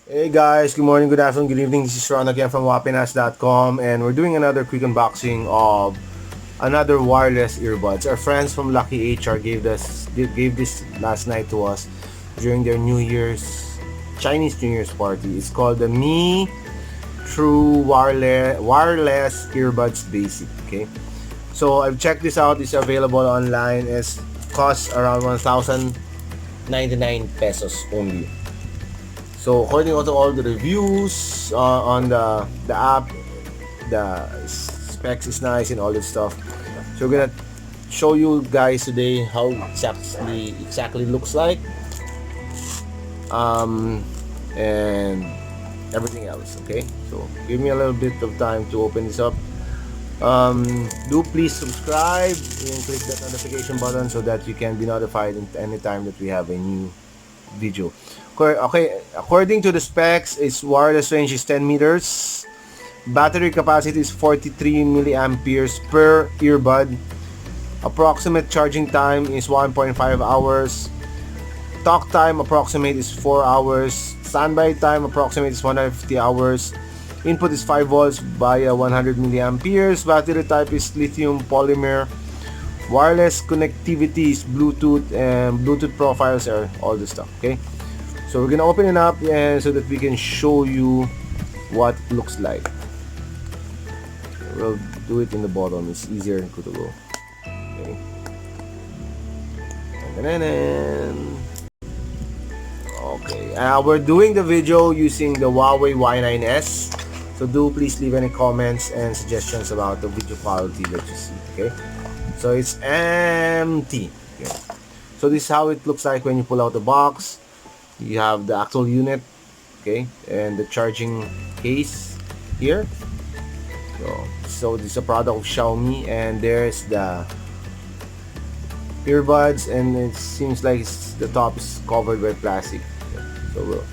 Hey guys, good morning, good afternoon, good evening. This is Ron again from wapinas.com, and we're doing another quick unboxing of another wireless earbuds. Our friends from Lucky HR gave this last night to us during their Chinese New Year's party. It's called the True Wireless Earbuds Basic. Okay, so I've checked this out. It's available online. It costs around 1,099 pesos only. So according to all the reviews on the app, the specs is nice and all that stuff. So we're gonna show you guys today how exactly looks like, um, and everything else. Okay, so give me a little bit of time to open this up. Do please subscribe and click that notification button so that you can be notified anytime that we have a new video. Okay, according to the specs, its wireless range is 10 meters. Battery capacity is 43 milliamperes per earbud. Approximate charging time is 1.5 hours. Talk time approximate is 4 hours. Standby time approximate is 150 hours. Input is 5 volts via 100 milliamperes. Battery type is lithium polymer. Wireless connectivity is Bluetooth, and Bluetooth profiles are all this stuff. Okay, so we're gonna open it up and so that we can show you what it looks like. We'll do it in the bottom, it's easier to go. Okay, okay, we're doing the video using the Huawei Y9s, so do please leave any comments and suggestions about the video quality that you see. Okay, so it's empty. Okay, so this is how it looks like when you pull out the box. You have the actual unit, okay, and the charging case here. So this is a product of Xiaomi, and there's the earbuds, and it seems like the top is covered by plastic. Okay, so we'll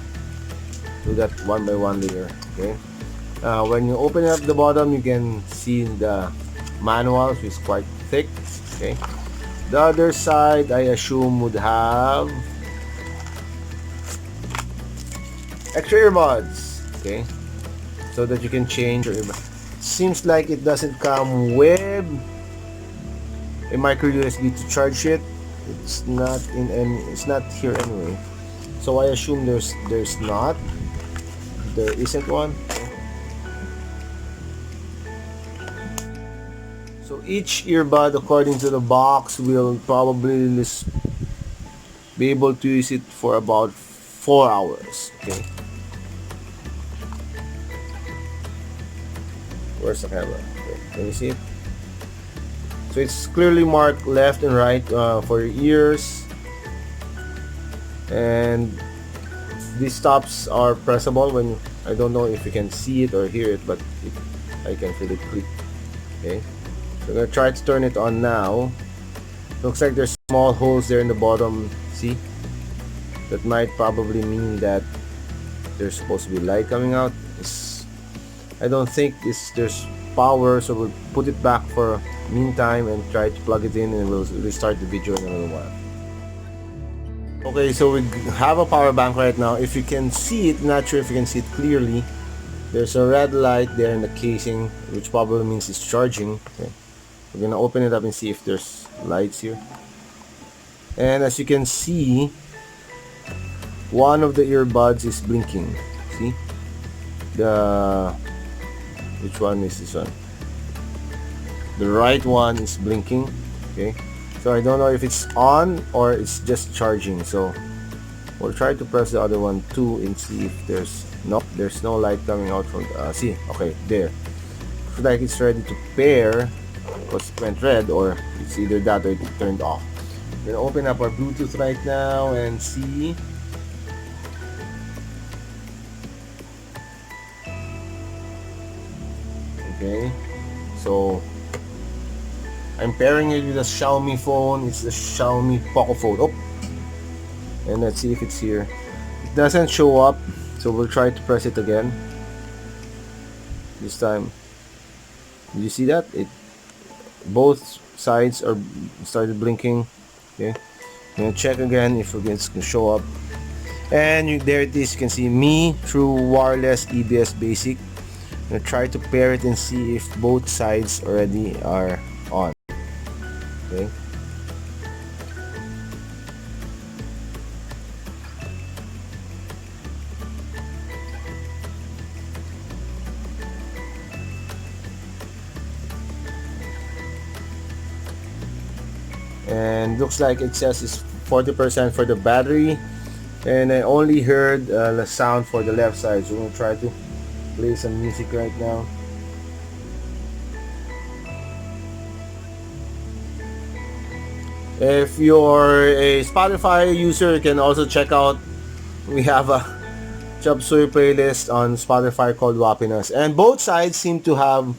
do that one by one later. Okay, when you open up the bottom, you can see the manual, which is quite thick. Okay, the other side I assume would have extra earbuds. Okay, so that you can change your earbuds. Seems like it doesn't come with a micro USB to charge it. It's not here anyway. So I assume there isn't one. So each earbud, according to the box, will probably be able to use it for about 4 hours. Okay. Where's the camera? Okay. Can you see it? So it's clearly marked left and right for your ears, and these stops are pressable. When I don't know if you can see it or hear it, but I can feel it click. Okay, so I'm gonna try to turn it on now. Looks like there's small holes there in the bottom. See, that might probably mean that there's supposed to be light coming out. I don't think there's power, so we'll put it back for meantime and try to plug it in, and we'll restart the video in a little while. Okay, so we have a power bank right now. If you can see it, not sure if you can see it clearly, there's a red light there in the casing, which probably means it's charging. Okay, we're gonna open it up and see if there's lights here. And as you can see, one of the earbuds is blinking. See, which one is this one? The right one is blinking. Okay, so I don't know if it's on or it's just charging. So we'll try to press the other one too and see if there's no light coming out from see, okay, there. Looks like it's ready to pair because it went red, or it's either that or it turned off. We're gonna open up our Bluetooth right now and see. Okay, so I'm pairing it with a Xiaomi phone. It's the Xiaomi Poco phone. Oh, and let's see if it's here. It doesn't show up, so we'll try to press it again. This time, did you see that? Both sides are started blinking. Okay, I'm gonna check again if it's gonna show up. And there it is. You can see Me True Wireless EBS Basic. I'm gonna try to pair it and see if both sides already are on. Okay. And looks like it says it's 40% for the battery, and I only heard the sound for the left side, so we're gonna try to play some music right now. If you're a Spotify user, you can also check out, we have a Chop Suey playlist on Spotify called Wapinas, and both sides seem to have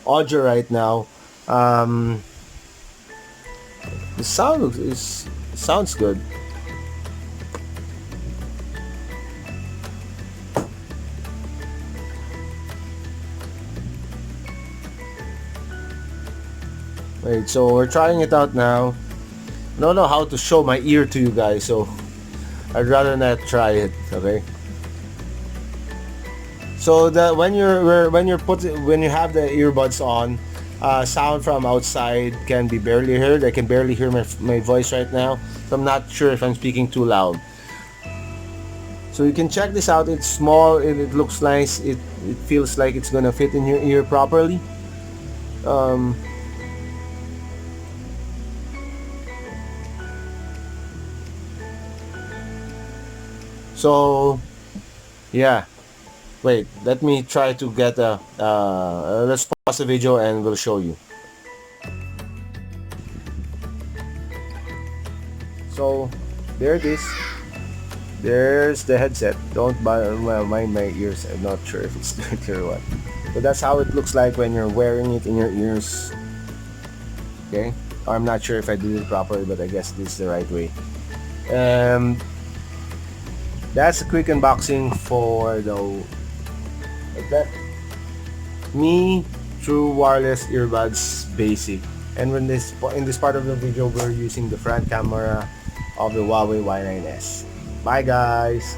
audio right now. um, the sounds good. Wait, so we're trying it out now. I don't know how to show my ear to you guys, so I'd rather not try it. Okay. So that when you have the earbuds on, sound from outside can be barely heard. I can barely hear my voice right now, so I'm not sure if I'm speaking too loud. So you can check this out. It's small and it looks nice. It feels like it's gonna fit in your ear properly. Um, so yeah. Wait, let me try to get a. Let's pause the video and we'll show you. So there it is. There's the headset. Don't mind my ears. I'm not sure if it's dirty or what. But that's how it looks like when you're wearing it in your ears. Okay. I'm not sure if I did it properly, but I guess this is the right way. Um, that's a quick unboxing for the that Me True Wireless Earbuds Basic. And in this part of the video, we're using the front camera of the Huawei Y9s. Bye guys.